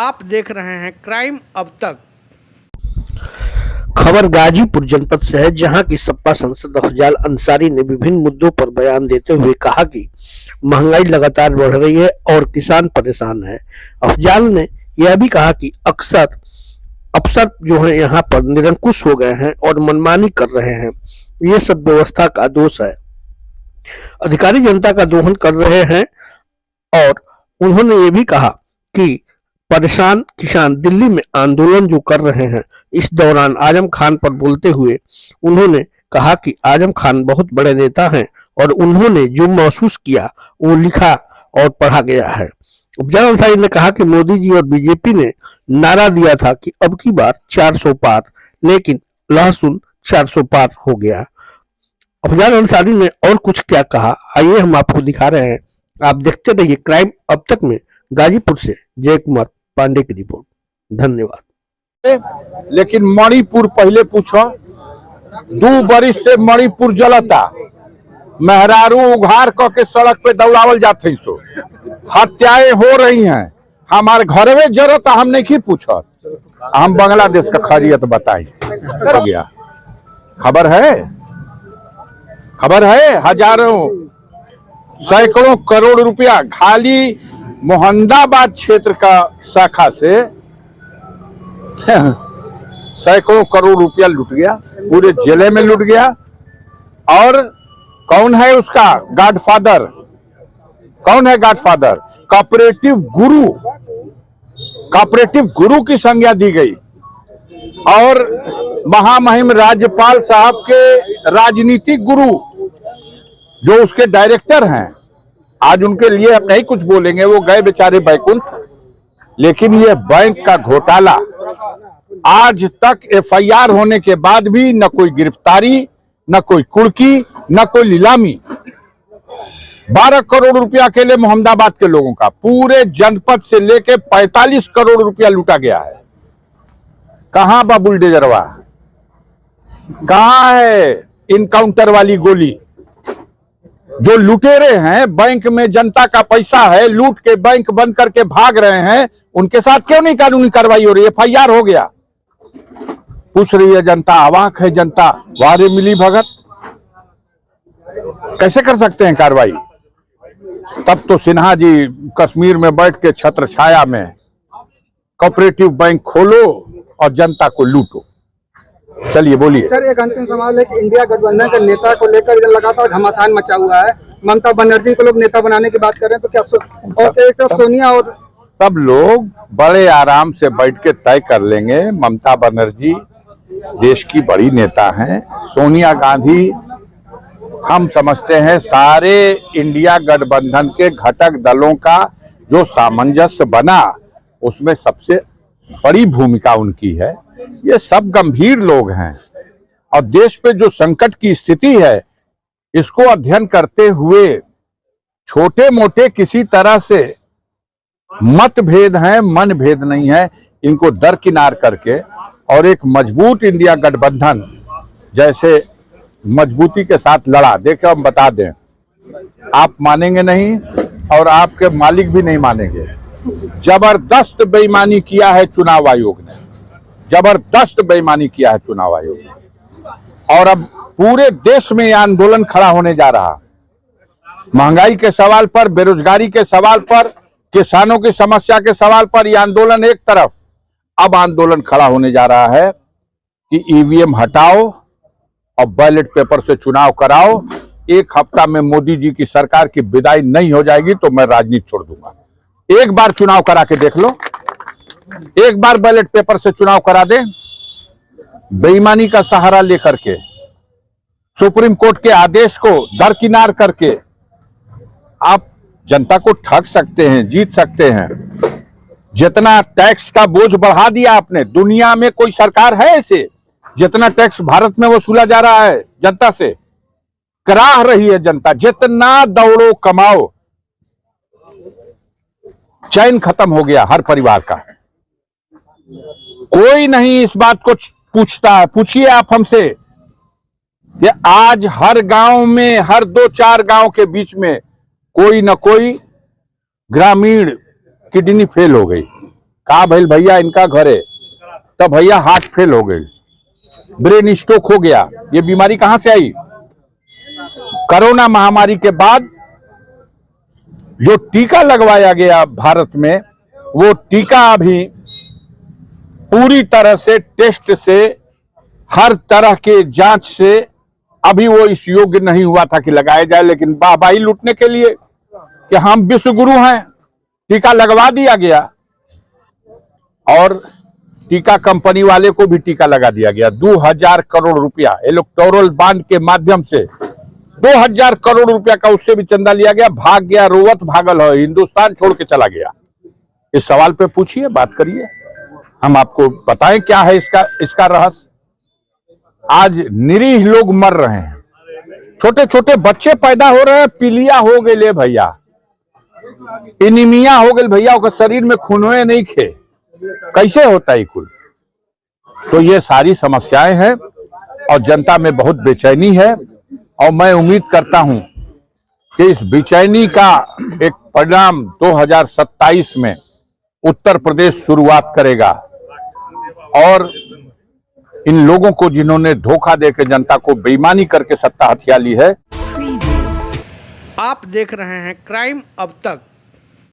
आप देख रहे हैं क्राइम अब तक। खबर गाजीपुर जनपद से है, जहां की सपा सांसद अफजाल अंसारी ने विभिन्न मुद्दों पर बयान देते हुए कहा कि महंगाई लगातार बढ़ रही है और किसान परेशान है। अफजाल ने यह भी कहा कि अफसर जो है यहाँ पर निरंकुश हो गए हैं और मनमानी कर रहे हैं। ये सब व्यवस्था का दोष है। अधिकारी जनता का दोहन कर रहे हैं और उन्होंने ये भी कहा कि परेशान किसान दिल्ली में आंदोलन जो कर रहे हैं। इस दौरान आजम खान पर बोलते हुए उन्होंने कहा कि आजम खान बहुत बड़े नेता हैं और उन्होंने जो महसूस किया वो लिखा और पढ़ा गया है। अफजाल अंसारी ने कहा कि मोदी जी और बीजेपी ने नारा दिया था कि अब की बार 400 पार, लेकिन लहसुन 400 पार हो गया। अफजाल अंसारी ने और कुछ क्या कहा, आइए हम आपको दिखा रहे हैं। आप देखते रहिए क्राइम अब तक में। गाजीपुर से जय कुमार पांडे की रिपोर्ट। धन्यवाद। लेकिन मणिपुर पहले पूछो, 2 बरिस से मणिपुर जलता, मेहरारू उघार के सड़क पे दौड़ावल जाते, सो हत्याएं हो रही हैं। हमारे घर में जरूरत हम नहीं पूछो, हम बांग्लादेश का खैरियत बताई हो गया। खबर है हजारों सैकड़ों करोड़ रुपया खाली मोहम्मदाबाद क्षेत्र का शाखा से सैकड़ों करोड़ रुपया लूट गया, पूरे जिले में लूट गया। और कौन है उसका गॉडफादर? कौन है गॉडफादर? कॉपरेटिव गुरु की संज्ञा दी गई। और महामहिम राज्यपाल साहब के राजनीतिक गुरु जो उसके डायरेक्टर हैं, आज उनके लिए हम नहीं कुछ बोलेंगे, वो गए बेचारे बैकुंठ। लेकिन ये बैंक का घोटाला, आज तक एफआईआर होने के बाद भी न कोई गिरफ्तारी, न कोई कुर्की, न कोई नीलामी। 12 करोड़ रुपया अकेले मोहम्मदाबाद के लोगों का, पूरे जनपद से लेके 45 करोड़ रुपया लूटा गया है। कहां बा बुलडोजरवा? कहां है इनकाउंटर वाली गोली? जो लुटेरे हैं, बैंक में जनता का पैसा है, लूट के बैंक बंद करके भाग रहे हैं, उनके साथ क्यों नहीं कानूनी कार्रवाई हो रही? एफआईआर हो गया। पूछ रही है जनता, अवाक है जनता, वारे मिली भगत। कैसे कर सकते हैं कार्रवाई? तब तो सिन्हा जी कश्मीर में बैठ के छत्र छाया में कोऑपरेटिव बैंक खोलो और जनता को लूटो। चलिए बोलिए सर। एक अंतिम सवाल है कि इंडिया गठबंधन के नेता को लेकर लगातार घमासान मचा हुआ है। ममता बनर्जी को लोग नेता बनाने की बात कर रहे हैं, तो क्या और एक तरफ सोनिया और सब लोग बड़े आराम से बैठ के तय कर लेंगे। ममता बनर्जी देश की बड़ी नेता हैं। सोनिया गांधी, हम समझते हैं सारे इंडिया गठबंधन के घटक दलों का जो सामंजस्य बना, उसमें सबसे बड़ी भूमिका उनकी है। ये सब गंभीर लोग हैं और देश पे जो संकट की स्थिति है, इसको अध्ययन करते हुए छोटे मोटे किसी तरह से मतभेद हैं, मन भेद नहीं है, इनको दरकिनार करके और एक मजबूत इंडिया गठबंधन जैसे मजबूती के साथ लड़ा। देखो हम बता दें, आप मानेंगे नहीं और आपके मालिक भी नहीं मानेंगे, जबरदस्त बेईमानी किया है चुनाव आयोग ने, जबरदस्त बेईमानी किया है चुनाव आयोग ने। और अब पूरे देश में यह आंदोलन खड़ा होने जा रहा। महंगाई के सवाल पर, बेरोजगारी के सवाल पर, किसानों की समस्या के सवाल पर यह आंदोलन एक तरफ, अब आंदोलन खड़ा होने जा रहा है कि ईवीएम हटाओ और बैलेट पेपर से चुनाव कराओ। 1 हफ्ता में मोदी जी की सरकार की विदाई नहीं हो जाएगी तो मैं राजनीति छोड़ दूंगा। एक बार चुनाव करा के देख लो, एक बार बैलेट पेपर से चुनाव करा दे। बेईमानी का सहारा लेकर के, सुप्रीम कोर्ट के आदेश को दरकिनार करके आप जनता को ठग सकते हैं, जीत सकते हैं। जितना टैक्स का बोझ बढ़ा दिया आपने, दुनिया में कोई सरकार है ऐसे? जितना टैक्स भारत में वसूला जा रहा है जनता से, कराह रही है जनता। जितना दौड़ो कमाओ, चैन खत्म हो गया हर परिवार का। कोई नहीं इस बात को पूछता है। पूछिए आप हमसे कि आज हर गांव में, हर 2-4 गांव के बीच में कोई न कोई ग्रामीण किडनी फेल हो गई। कहा भाई भैया इनका घर है, तब भैया हार्ट फेल हो गई, ब्रेन स्ट्रोक हो गया। ये बीमारी कहां से आई? कोरोना महामारी के बाद जो टीका लगवाया गया भारत में, वो टीका अभी पूरी तरह से टेस्ट से, हर तरह के जांच से अभी वो इस योग्य नहीं हुआ था कि लगाया जाए, लेकिन वाहवाही लूटने के लिए कि हम विश्व गुरु हैं, टीका लगवा दिया गया और टीका कंपनी वाले को भी टीका लगा दिया गया। 2000 करोड़ रुपया इलेक्टोरल बॉन्ड के माध्यम से 2000 करोड़ रुपया का उससे भी चंदा लिया गया। भाग गया, रोवत भागल है, हिंदुस्तान छोड़ के चला गया। इस सवाल पे पूछिए, बात करिए, हम आपको बताएं क्या है इसका रहस्य। आज निरीह लोग मर रहे हैं, छोटे छोटे बच्चे पैदा हो रहे हैं, पीलिया हो गए ले भैया, एनीमिया हो गए भैया, ओकर शरीर में खूनवे नहीं खे, कैसे होता है कुल? तो ये सारी समस्याएं हैं और जनता में बहुत बेचैनी है, और मैं उम्मीद करता हूं कि इस बेचैनी का एक परिणाम 2027 में उत्तर प्रदेश शुरुआत करेगा, और इन लोगों को जिन्होंने धोखा देकर जनता को बेईमानी करके सत्ता हथिया ली है। आप देख रहे हैं क्राइम अब तक।